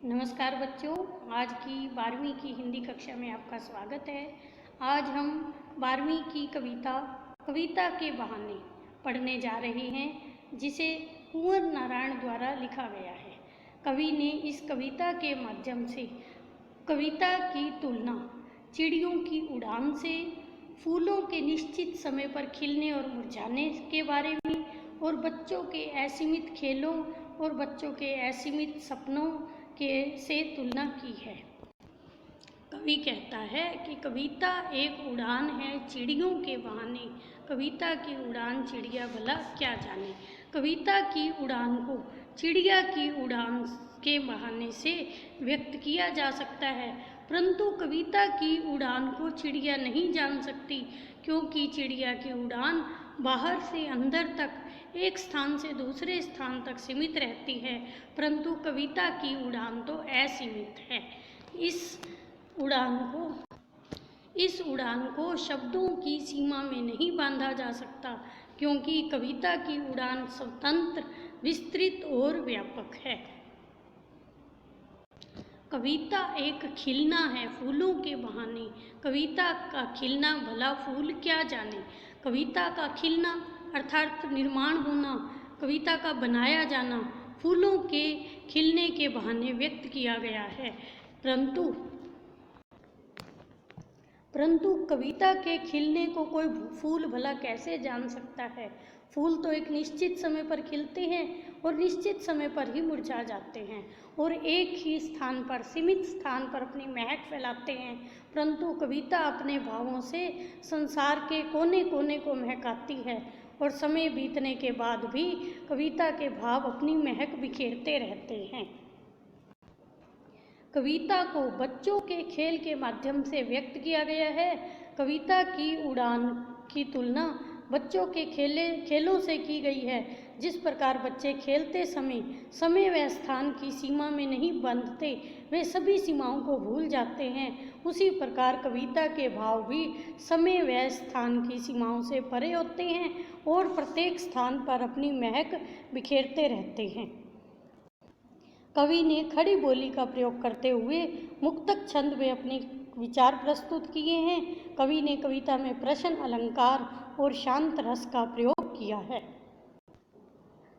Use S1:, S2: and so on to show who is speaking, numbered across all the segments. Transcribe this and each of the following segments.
S1: नमस्कार बच्चों, आज की 12वीं की हिंदी कक्षा में आपका स्वागत है। आज हम 12वीं की कविता के बहाने पढ़ने जा रहे हैं, जिसे कुंवर नारायण द्वारा लिखा गया है। कवि ने इस कविता के माध्यम से कविता की तुलना चिड़ियों की उड़ान से, फूलों के निश्चित समय पर खिलने और मुरझाने के बारे में, और बच्चों के असीमित खेलों और बच्चों के असीमित सपनों से तुलना की है। कवि कहता है कि कविता एक उड़ान है चिड़ियों के बहाने, कविता की उड़ान चिड़िया भला क्या जाने। कविता की उड़ान को चिड़िया की उड़ान के बहाने से व्यक्त किया जा सकता है, परंतु कविता की उड़ान को चिड़िया नहीं जान सकती, क्योंकि चिड़िया की उड़ान बाहर से अंदर तक एक स्थान से दूसरे स्थान तक सीमित रहती है, परंतु कविता की उड़ान तो असीमित है। इस उड़ान को शब्दों की सीमा में नहीं बांधा जा सकता, क्योंकि कविता की उड़ान स्वतंत्र, विस्तृत और व्यापक है। कविता एक खिलना है फूलों के बहाने, कविता का खिलना भला फूल क्या जाने। कविता का खिलना अर्थात निर्माण होना, कविता का बनाया जाना फूलों के खिलने के बहाने व्यक्त किया गया है, परंतु कविता के खिलने को कोई फूल भला कैसे जान सकता है। फूल तो एक निश्चित समय पर खिलते हैं और निश्चित समय पर ही मुरझा जाते हैं और एक ही स्थान पर, सीमित स्थान पर अपनी महक फैलाते हैं, परंतु कविता अपने भावों से संसार के कोने कोने को महकाती है और समय बीतने के बाद भी कविता के भाव अपनी महक बिखेरते रहते हैं। कविता को बच्चों के खेल के माध्यम से व्यक्त किया गया है। कविता की उड़ान की तुलना बच्चों के खेलों से की गई है। जिस प्रकार बच्चे खेलते समय व स्थान की सीमा में नहीं बंधते, वे सभी सीमाओं को भूल जाते हैं, उसी प्रकार कविता के भाव भी समय व स्थान की सीमाओं से परे होते हैं और प्रत्येक स्थान पर अपनी महक बिखेरते रहते हैं। कवि ने खड़ी बोली का प्रयोग करते हुए मुक्तक छंद में अपने विचार प्रस्तुत किए हैं। कवि ने कविता में प्रश्न, अलंकार और शांत रस का प्रयोग किया है।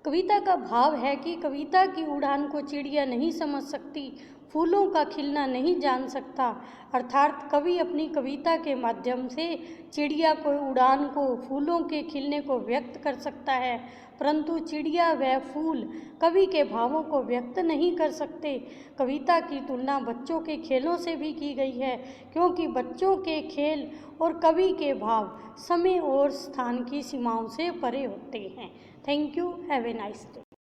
S1: कविता का भाव है कि कविता की उड़ान को चिड़िया नहीं समझ सकती, फूलों का खिलना नहीं जान सकता, अर्थात कवि अपनी कविता के माध्यम से चिड़िया को उड़ान को, फूलों के खिलने को व्यक्त कर सकता है, परंतु चिड़िया व फूल कवि के भावों को व्यक्त नहीं कर सकते। कविता की तुलना बच्चों के खेलों से भी की गई है, क्योंकि बच्चों के खेल और कवि के भाव समय और स्थान की सीमाओं से परे होते हैं। Thank you, have a nice day.